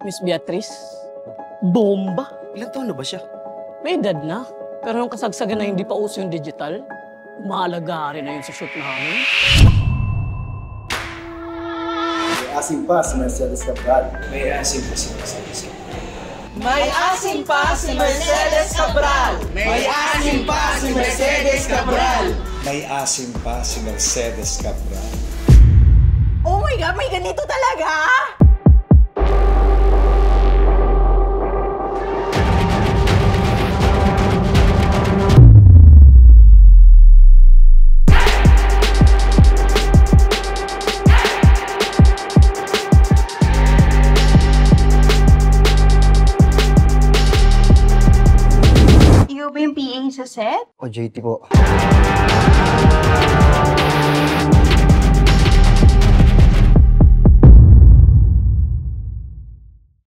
Miss Beatrice, bomba. Ilang taon na ba siya? May edad na. Pero yung kasagsagan na hindi pa uso yung digital, mahalaga rin na yun sa shoot namin. May asim pa si Mercedes Cabral. May asim pa si Mercedes Cabral. May asim pa si Mercedes Cabral. May asim pa si Mercedes Cabral. May asim pa si Mercedes Cabral. Oh my God, may ganito talaga? Ikaw ba yung PA sa set? O JT po.